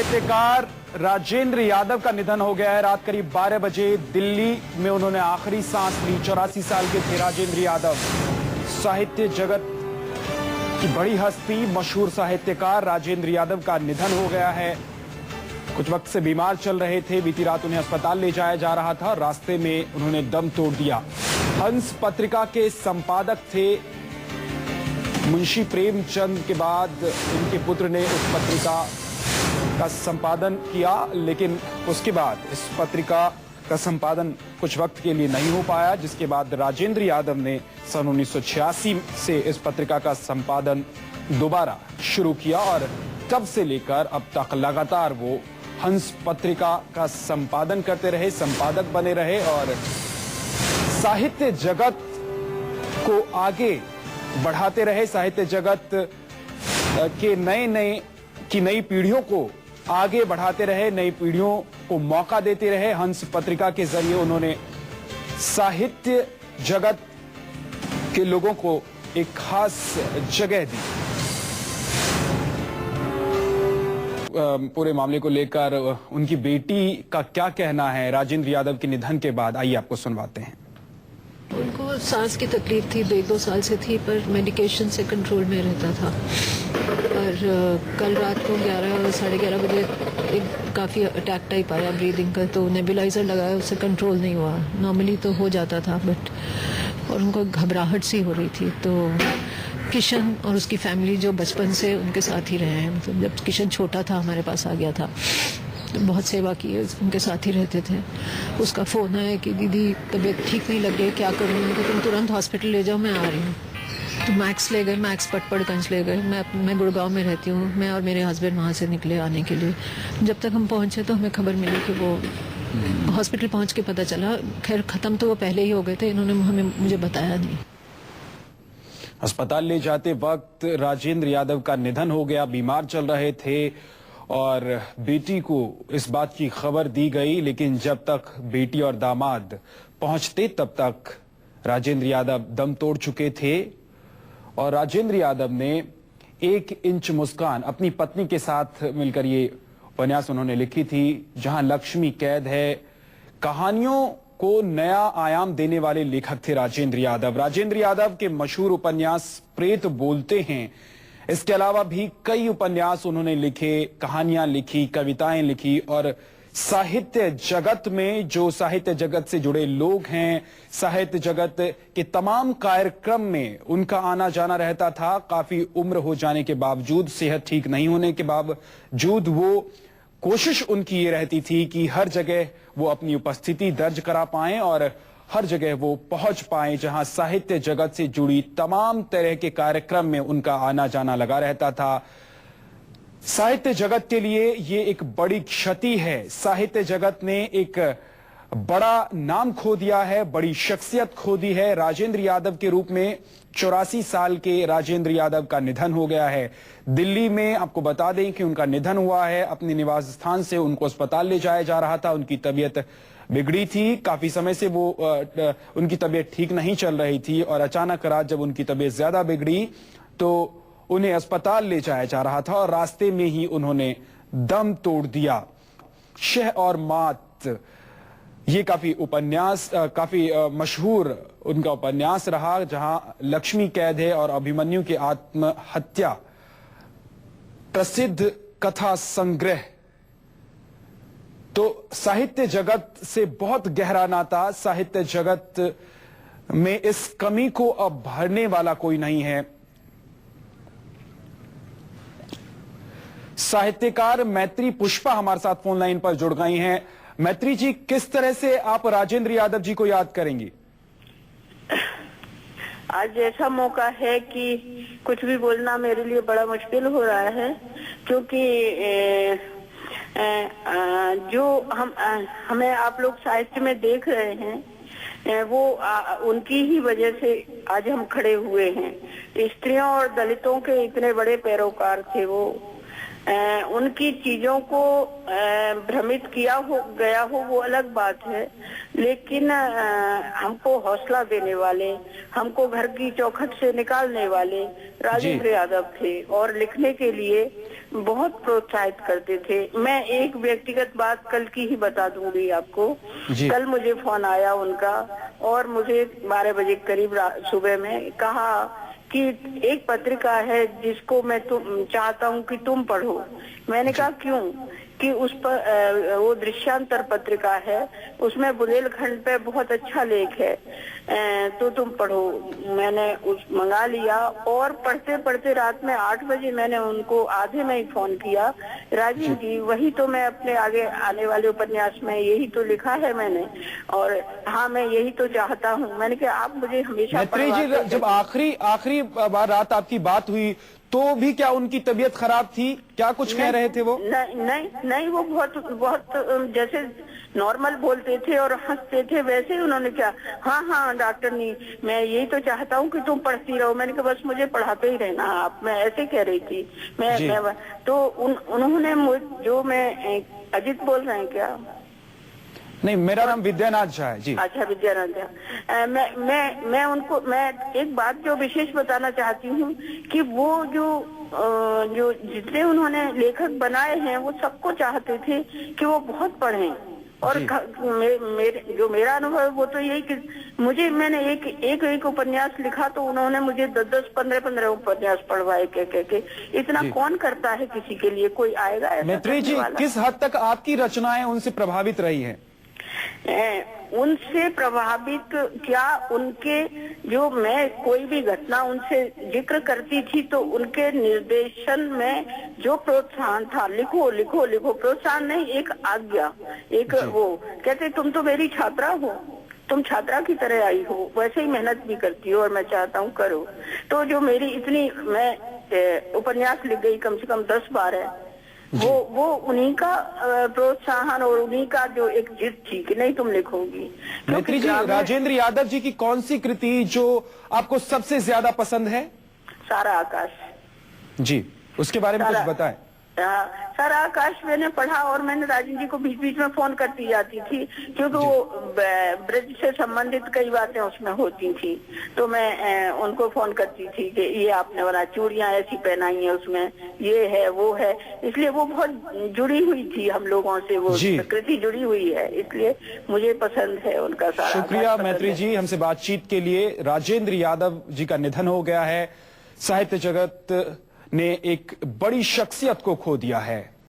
साहित्यकार राजेंद्र यादव का निधन हो गया है। रात करीब 12 बजे दिल्ली में उन्होंने आखिरी सांस ली। 84 साल के थे राजेंद्र यादव। साहित्य जगत की बड़ी हस्ती, मशहूर साहित्यकार राजेंद्र यादव का निधन हो गया है। कुछ वक्त से बीमार चल रहे थे। बीती रात उन्हें अस्पताल ले जाया जा रहा था। रास्ते में उन्होंने दम तोड़ दिया। हंस पत्रिका के संपादक थे। मुंशी प्रेमचंद के बाद उनके पुत्र ने उस पत्रिका का संपादन किया, लेकिन उसके बाद इस पत्रिका का संपादन कुछ वक्त के लिए नहीं हो पाया, जिसके बाद राजेंद्र यादव ने सन 1986 से इस पत्रिका का संपादन दोबारा शुरू किया और तब से लेकर अब तक लगातार वो हंस पत्रिका का संपादन करते रहे, संपादक बने रहे और साहित्य जगत को आगे बढ़ाते रहे। साहित्य जगत के नई पीढ़ियों को आगे बढ़ाते रहे, नई पीढ़ियों को मौका देते रहे। हंस पत्रिका के जरिए उन्होंने साहित्य जगत के लोगों को एक खास जगह दी। पूरे मामले को लेकर उनकी बेटी का क्या कहना है राजेंद्र यादव के निधन के बाद, आइए आपको सुनवाते हैं। उनको सांस की तकलीफ थी, 1-2 साल से थी, पर मेडिकेशन से कंट्रोल में रहता था। और कल रात को 11-11:30 बजे एक काफ़ी अटैक टाइप आया ब्रीदिंग का, तो नेबुलाइजर लगाया, उससे कंट्रोल नहीं हुआ। नॉर्मली तो हो जाता था बट, और उनको घबराहट सी हो रही थी। तो किशन और उसकी फैमिली जो बचपन से उनके साथ ही रहे हैं, मतलब जब किशन छोटा था हमारे पास आ गया था, बहुत सेवा की है, उनके साथ ही रहते थे। उसका फोन आया कि दीदी तबीयत ठीक नहीं लग रही, क्या करूँ? तो तुम तुरंत हॉस्पिटल ले जाओ, मैं आ रही हूँ। तो मैक्स ले गए, मैक्स पटपड़गंज ले गए। मैं गुड़गांव में रहती हूँ। मैं और मेरे हस्बैंड वहाँ से निकले आने के लिए। जब तक हम पहुँचे तो हमें खबर मिली कि वो हॉस्पिटल पहुँच के पता चला। खैर खत्म तो वो पहले ही हो गए थे, इन्होंने मुझे बताया नहीं। अस्पताल ले जाते वक्त राजेंद्र यादव का निधन हो गया। बीमार चल रहे थे और बेटी को इस बात की खबर दी गई, लेकिन जब तक बेटी और दामाद पहुंचते तब तक राजेंद्र यादव दम तोड़ चुके थे। और राजेंद्र यादव ने 1 इंच मुस्कान अपनी पत्नी के साथ मिलकर ये उपन्यास उन्होंने लिखी थी, जहां लक्ष्मी कैद है। कहानियों को नया आयाम देने वाले लेखक थे राजेंद्र यादव। राजेंद्र यादव के मशहूर उपन्यास प्रेत बोलते हैं। इसके अलावा भी कई उपन्यास उन्होंने लिखे, कहानियां लिखी, कविताएं लिखी और साहित्य जगत में जो साहित्य जगत से जुड़े लोग हैं, साहित्य जगत के तमाम कार्यक्रम में उनका आना जाना रहता था। काफी उम्र हो जाने के बावजूद, सेहत ठीक नहीं होने के बावजूद, वो कोशिश उनकी ये रहती थी कि हर जगह वो अपनी उपस्थिति दर्ज करा पाएं और हर जगह वो पहुंच पाए जहां साहित्य जगत से जुड़ी तमाम तरह के कार्यक्रम में उनका आना जाना लगा रहता था। साहित्य जगत के लिए ये एक बड़ी क्षति है। साहित्य जगत ने एक बड़ा नाम खो दिया है, बड़ी शख्सियत खो दी है। राजेंद्र यादव के रूप में 84 साल के राजेंद्र यादव का निधन हो गया है। दिल्ली में आपको बता दें कि उनका निधन हुआ है। अपने निवास स्थान से उनको अस्पताल ले जाया जा रहा था। उनकी तबीयत बिगड़ी थी, काफी समय से वो उनकी तबीयत ठीक नहीं चल रही थी और अचानक रात जब उनकी तबीयत ज्यादा बिगड़ी तो उन्हें अस्पताल ले जाया जा रहा था और रास्ते में ही उन्होंने दम तोड़ दिया। शह और मात, ये काफी मशहूर उनका उपन्यास रहा, जहां लक्ष्मी कैद है और अभिमन्यु की आत्महत्या प्रसिद्ध कथा संग्रह। तो साहित्य जगत से बहुत गहरा नाता। साहित्य जगत में इस कमी को अब भरने वाला कोई नहीं है। साहित्यकार मैत्री पुष्पा हमारे साथ फोन लाइन पर जुड़ गई हैं। मैत्री जी, किस तरह से आप राजेंद्र यादव जी को याद करेंगी? आज ऐसा मौका है कि कुछ भी बोलना मेरे लिए बड़ा मुश्किल हो रहा है, क्योंकि जो हमें आप लोग साहित्य में देख रहे हैं, वो उनकी ही वजह से आज हम खड़े हुए हैं। स्त्रियों और दलितों के इतने बड़े पैरोकार थे वो। उनकी चीजों को भ्रमित गया हो वो अलग बात है, लेकिन हमको हौसला देने वाले, हमको घर की चौखट से निकालने वाले राजेंद्र यादव थे। और लिखने के लिए बहुत प्रोत्साहित करते थे। मैं एक व्यक्तिगत बात कल की ही बता दूंगी आपको। कल मुझे फोन आया उनका और मुझे 12 बजे करीब सुबह में कहा कि एक पत्रिका है जिसको मैं चाहता हूं कि तुम पढ़ो। मैंने कहा क्यों? कि उस पर वो दृश्यांतर पत्रिका है, उसमें बुंदेलखंड पे बहुत अच्छा लेख है, तो तुम पढ़ो। मैंने उस मंगा लिया और पढ़ते पढ़ते रात में 8 बजे मैंने उनको आधे में ही फोन किया, राजीव जी वही तो मैं अपने आगे आने वाले उपन्यास में यही तो लिखा है मैंने, और हाँ मैं यही तो चाहता हूँ। मैंने कहा आप मुझे हमेशा मैत्री जी, जब आखिरी बार रात आपकी बात हुई तो भी क्या उनकी तबीयत खराब थी? क्या कुछ कह रहे थे वो? नहीं, वो बहुत जैसे नॉर्मल बोलते थे और हंसते थे, वैसे ही उन्होंने क्या, हाँ डॉक्टर नहीं, मैं यही तो चाहता हूँ कि तुम पढ़ती रहो। मैंने कहा बस मुझे पढ़ाते ही रहना आप, मैं ऐसे कह रही थी। मैं तो उन्होंने जो मैं अजित बोल रहे हैं क्या? नहीं, मेरा नाम विद्यानाथ झा है जी। अच्छा, विद्यानाथ झा। मैं उनको एक बात जो विशेष बताना चाहती हूँ कि वो जो जितने उन्होंने लेखक बनाए हैं वो सबको चाहते थे कि वो बहुत पढ़ें। और जो मेरा अनुभव है वो तो यही कि मैंने एक उपन्यास लिखा तो उन्होंने मुझे 10 15 उपन्यास पढ़वाए कह के। इतना कौन करता है किसी के लिए? कोई आएगा ऐसा? मैत्री जी, किस हद तक आपकी रचनाएं उनसे प्रभावित रही हैं? उनसे प्रभावित क्या, उनके जो मैं कोई भी घटना उनसे जिक्र करती थी तो उनके निर्देशन में जो प्रोत्साहन था, लिखो लिखो लिखो, प्रोत्साहन नहीं, एक आज्ञा, एक वो कहते तुम तो मेरी छात्रा हो, तुम छात्रा की तरह आई हो, वैसे ही मेहनत भी करती हो और मैं चाहता हूँ करो। तो जो मेरी इतनी मैं उपन्यास लिख गई कम से कम 10 बार है, वो उन्हीं का प्रोत्साहन और उन्हीं का जो एक जिद थी कि नहीं तुम लिखोगी। मैत्री जी, राजेंद्र यादव जी की कौन सी कृति जो आपको सबसे ज्यादा पसंद है? सारा आकाश जी, उसके बारे में कुछ बताएं। सारा आकाश मैंने पढ़ा और मैंने राजीव जी को बीच बीच में फोन करती जाती थी क्योंकि वो ब्रज से संबंधित कई बातें उसमें होती थी, तो मैं उनको फोन करती थी कि ये आपने बना, चूड़ियां ऐसी पहनाई है उसमें, ये है वो है, इसलिए वो बहुत जुड़ी हुई थी हम लोगों से, वो प्रकृति जुड़ी हुई है, इसलिए मुझे पसंद है उनका सारा। शुक्रिया मैत्री जी, हमसे बातचीत के लिए। राजेंद्र यादव जी का निधन हो गया है। साहित्य जगत ने एक बड़ी शख्सियत को खो दिया है।